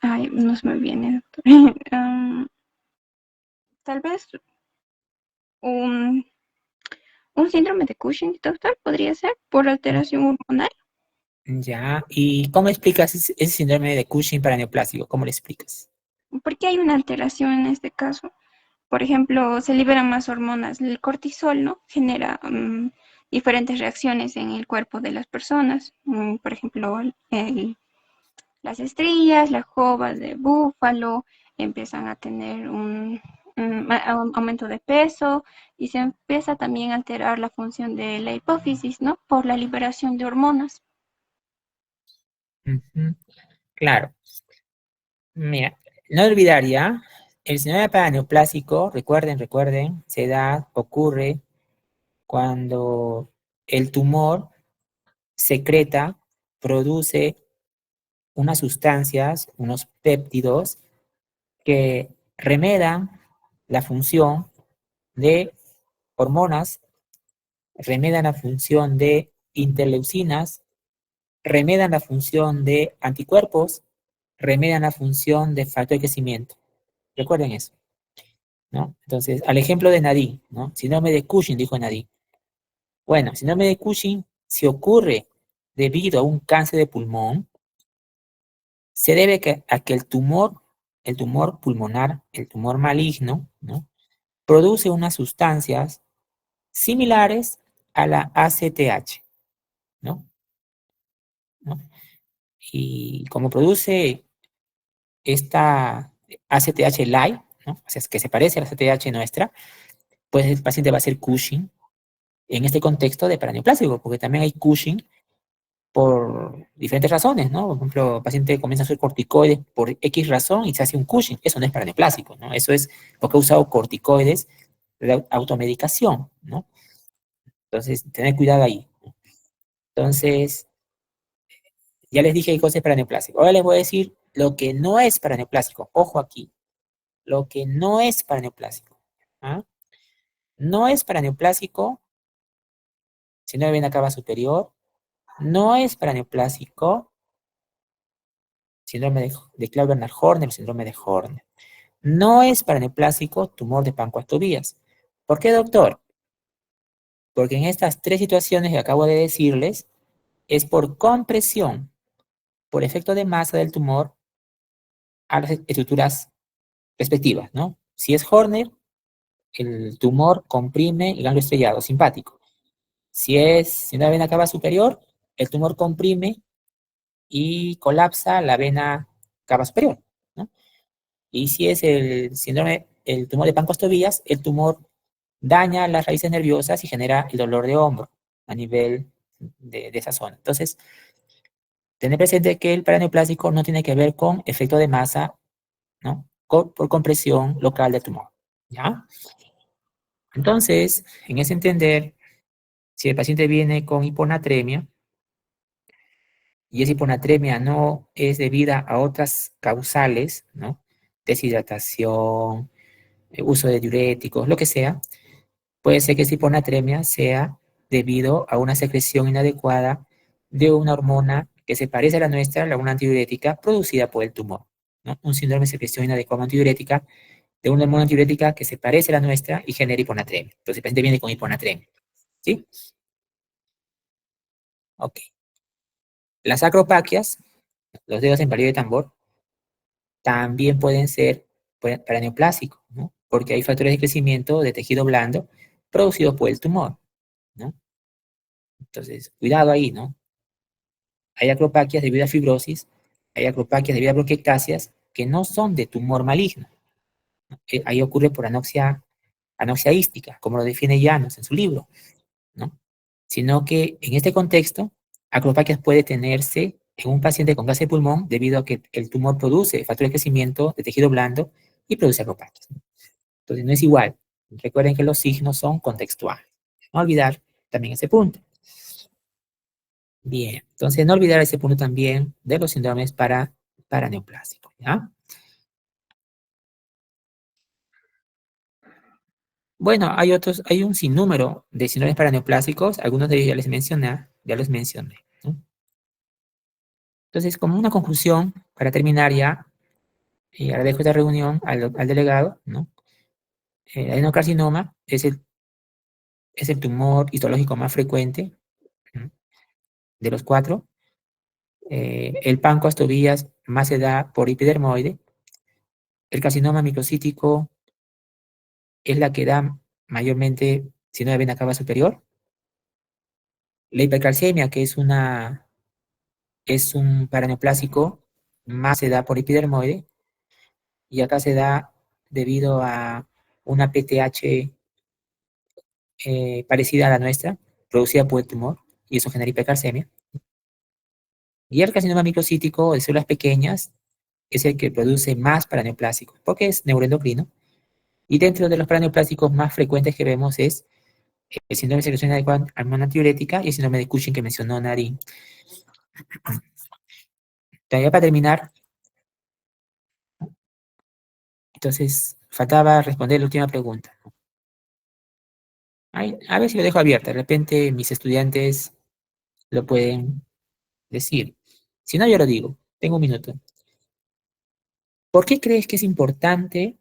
ay, no se me viene, doctor. Tal vez un, un síndrome de Cushing, doctor, podría ser por alteración hormonal, Ya, ¿y cómo explicas ese síndrome de Cushing paraneoplásico? ¿Cómo lo explicas? porque hay una alteración en este caso. Por ejemplo, se liberan más hormonas. El cortisol, ¿no? Genera diferentes reacciones en el cuerpo de las personas. Por ejemplo, las estrías, las jovas de búfalo empiezan a tener un aumento de peso y se empieza también a alterar la función de la hipófisis, ¿no? Por la liberación de hormonas. Ujú. Claro, mira, no olvidar ya, el síndrome paraneoplásico, recuerden, se da, ocurre cuando el tumor secreta, produce unas sustancias, unos péptidos que remedan la función de hormonas, remedan la función de interleucinas, remedan la función de anticuerpos, remedan la función de factor de crecimiento. Recuerden eso, ¿no? Entonces, al ejemplo de Nadine, ¿no? Síndrome de Cushing, dijo Nadine. Bueno, síndrome de Cushing, si ocurre debido a un cáncer de pulmón, se debe a que el tumor pulmonar, el tumor maligno, ¿no? Produce unas sustancias similares a la ACTH, ¿no? ¿No? Y como produce esta ACTH light, ¿no? O sea, es que se parece a la ACTH nuestra, pues el paciente va a ser Cushing en este contexto de paraneoplásico, porque también hay Cushing por diferentes razones, ¿no? Por ejemplo, el paciente comienza a hacer corticoides por X razón y se hace un Cushing. Eso no es paraneoplásico, ¿no? Eso es porque ha usado corticoides de automedicación, ¿no? Entonces, tener cuidado ahí. Entonces, ya les dije qué cosa es paraneoplásico. Ahora les voy a decir lo que no es paraneoplásico. Ojo aquí. Lo que no es paraneoplásico. ¿Ah? No es paraneoplásico, si no ven acá va superior. No es paraneoplásico, síndrome de Claude-Bernard Horner, síndrome de Horner. No es paraneoplásico, tumor de Pancoast-Tobías. ¿Por qué, doctor? Porque en estas tres situaciones que acabo de decirles, es por compresión, por efecto de masa del tumor a las estructuras respectivas, ¿no? Si es Horner, el tumor comprime el ganglio estriado simpático. Si es síndrome de vena cava superior, el tumor comprime y colapsa la vena cava superior, ¿no? Y si es el síndrome, el tumor de Pancos-Tobías, el tumor daña las raíces nerviosas y genera el dolor de hombro a nivel de esa zona. Entonces, tener presente que el paraneoplásico no tiene que ver con efecto de masa, ¿no? Por compresión local del tumor, ¿ya? Entonces, en ese entender, si el paciente viene con hiponatremia y esa hiponatremia no es debida a otras causales, ¿no? Deshidratación, uso de diuréticos, lo que sea, puede ser que esa hiponatremia sea debido a una secreción inadecuada de una hormona que se parece a la nuestra, la hormona antidiurética producida por el tumor, ¿no? Un síndrome de secreción inadecuada antidiurética de una hormona antidiurética que se parece a la nuestra y genera hiponatremia. Entonces el paciente viene con hiponatremia, ¿sí? Ok. Las acropaquias, los dedos en palillo de tambor, también pueden ser paraneoplásicos, ¿no? Porque hay factores de crecimiento de tejido blando producidos por el tumor, ¿no? Entonces, cuidado ahí, ¿no? Hay acropaquias debido a fibrosis, hay acropaquias debido a bronquiectasias que no son de tumor maligno. Ahí ocurre por anoxia ística, como lo define Llanos en su libro, ¿no? Sino que en este contexto, acropaquias puede tenerse en un paciente con cáncer de pulmón debido a que el tumor produce factores de crecimiento de tejido blando y produce acropaquias. Entonces no es igual. Recuerden que los signos son contextuales. No olvidar también ese punto. Bien, entonces no olvidar ese punto también de los síndromes paraneoplásicos, ¿ya? Bueno, hay otros, hay un sinnúmero de síndromes paraneoplásicos, algunos de ellos ya los mencioné, ¿no? Entonces, como una conclusión, para terminar ya, y ahora dejo esta reunión al delegado, ¿no? El adenocarcinoma es el tumor histológico más frecuente, ¿no? De los cuatro. El Pancos Tobías más se da por epidermoide. El carcinoma microcítico es la que da mayormente síndrome de vena cava superior. La hipercalcemia, que es un paraneoplásico, más se da por epidermoide, y acá se da debido a una PTH parecida a la nuestra, producida por el tumor, y eso genera hipercalcemia. Y el carcinoma microcítico de células pequeñas es el que produce más paraneoplásicos, porque es neuroendocrino. Y dentro de los paraneoplásicos más frecuentes que vemos es el síndrome de secreción inadecuada a hormona antidiurética y el síndrome de Cushing que mencionó Nari. Todavía para terminar, entonces faltaba responder la última pregunta. Ay, a ver si lo dejo abierto, de repente mis estudiantes lo pueden decir. Si no, yo lo digo, tengo un minuto. ¿Por qué crees que es importante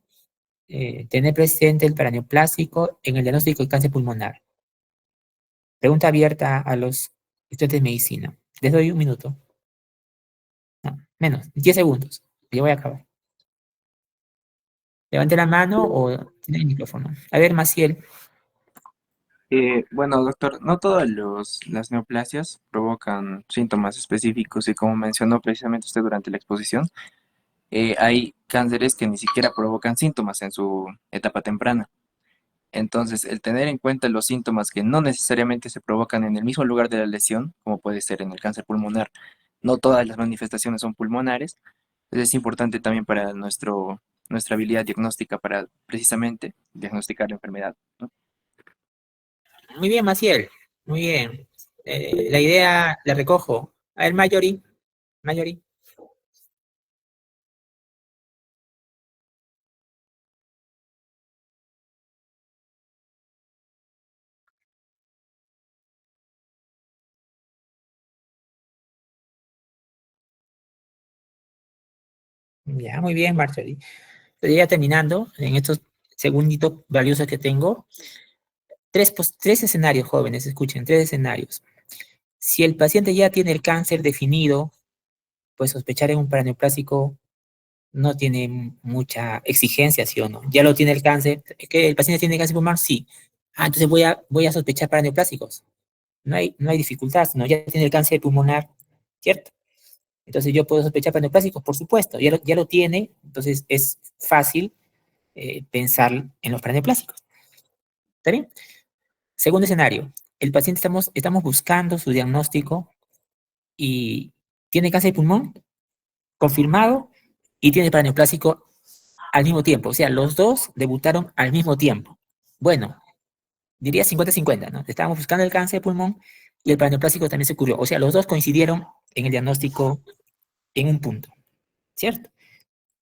tener presente el paraneoplásico en el diagnóstico de cáncer pulmonar? Pregunta abierta a los estudiantes de medicina. Les doy un minuto. No, menos, 10 segundos. Yo voy a acabar. Levante la mano o tiene el micrófono. A ver, Maciel. Bueno, doctor, no todas las neoplasias provocan síntomas específicos y como mencionó precisamente usted durante la exposición, hay cánceres que ni siquiera provocan síntomas en su etapa temprana. Entonces, el tener en cuenta los síntomas que no necesariamente se provocan en el mismo lugar de la lesión, como puede ser en el cáncer pulmonar, no todas las manifestaciones son pulmonares, es importante también para nuestra habilidad diagnóstica para precisamente diagnosticar la enfermedad, ¿no? Muy bien, Maciel. Muy bien. La idea la recojo. A ver, Mayori. Mayori. Ya, muy bien, Marjorie. Estoy ya terminando en estos segundito valioso que tengo. Tres escenarios, jóvenes, escuchen, 3 escenarios. Si el paciente ya tiene el cáncer definido, pues sospechar en un paraneoplásico no tiene mucha exigencia, ¿sí o no? Ya lo tiene el cáncer, ¿que el paciente tiene cáncer pulmonar? Sí. Ah, entonces voy a sospechar paraneoplásicos. No hay dificultad, ¿no? Ya tiene el cáncer pulmonar, ¿cierto? Entonces yo puedo sospechar paraneoplásicos, por supuesto, ya lo tiene, entonces es fácil pensar en los paraneoplásicos. ¿Está bien? Segundo escenario, el paciente estamos buscando su diagnóstico y tiene cáncer de pulmón confirmado y tiene paraneoplásico al mismo tiempo. O sea, los dos debutaron al mismo tiempo. Bueno, diría 50-50, ¿no? Estábamos buscando el cáncer de pulmón y el paraneoplásico también se ocurrió. O sea, los dos coincidieron en el diagnóstico en un punto, ¿cierto?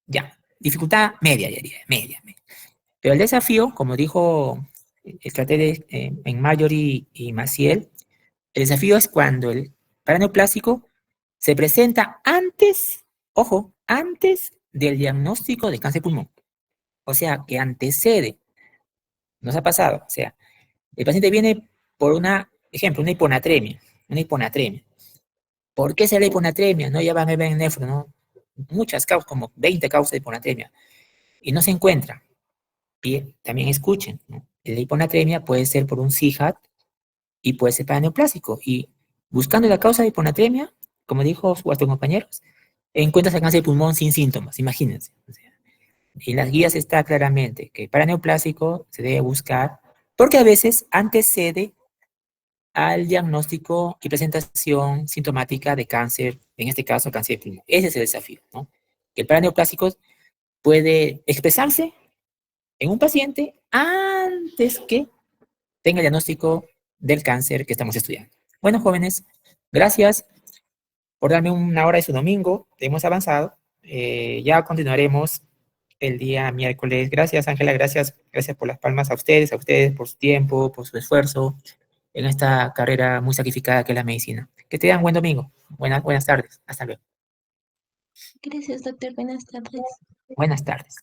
Ya, dificultad media, ya diría, media. Pero el desafío, como dijo el tratado en Marjorie y Maciel, el desafío es cuando el paraneoplásico se presenta antes, ojo, antes del diagnóstico de cáncer de pulmón. O sea, que antecede. Nos ha pasado. O sea, el paciente viene por ejemplo, una hiponatremia. Una hiponatremia. ¿Por qué se la hiponatremia? No, ya van a ver en nefro, ¿no? Muchas causas, como 20 causas de hiponatremia. Y no se encuentra. Bien, también escuchen, ¿no? La hiponatremia puede ser por un CIJAT y puede ser paraneoplásico. Y buscando la causa de hiponatremia, como dijo vuestros compañeros, encuentras el cáncer de pulmón sin síntomas, imagínense. O sea, en las guías está claramente que para neoplásico se debe buscar, porque a veces antecede al diagnóstico y presentación sintomática de cáncer, en este caso cáncer de pulmón. Ese es el desafío, ¿no? Que el paraneoplásico puede expresarse en un paciente antes que tenga el diagnóstico del cáncer que estamos estudiando. Bueno, jóvenes, gracias por darme una hora de su domingo. Hemos avanzado. Ya continuaremos el día miércoles. Gracias, Ángela, gracias por las palmas a ustedes por su tiempo, por su esfuerzo en esta carrera muy sacrificada que es la medicina. Que tengan buen domingo. Buenas tardes. Hasta luego. Gracias, doctor. Buenas tardes. Buenas tardes.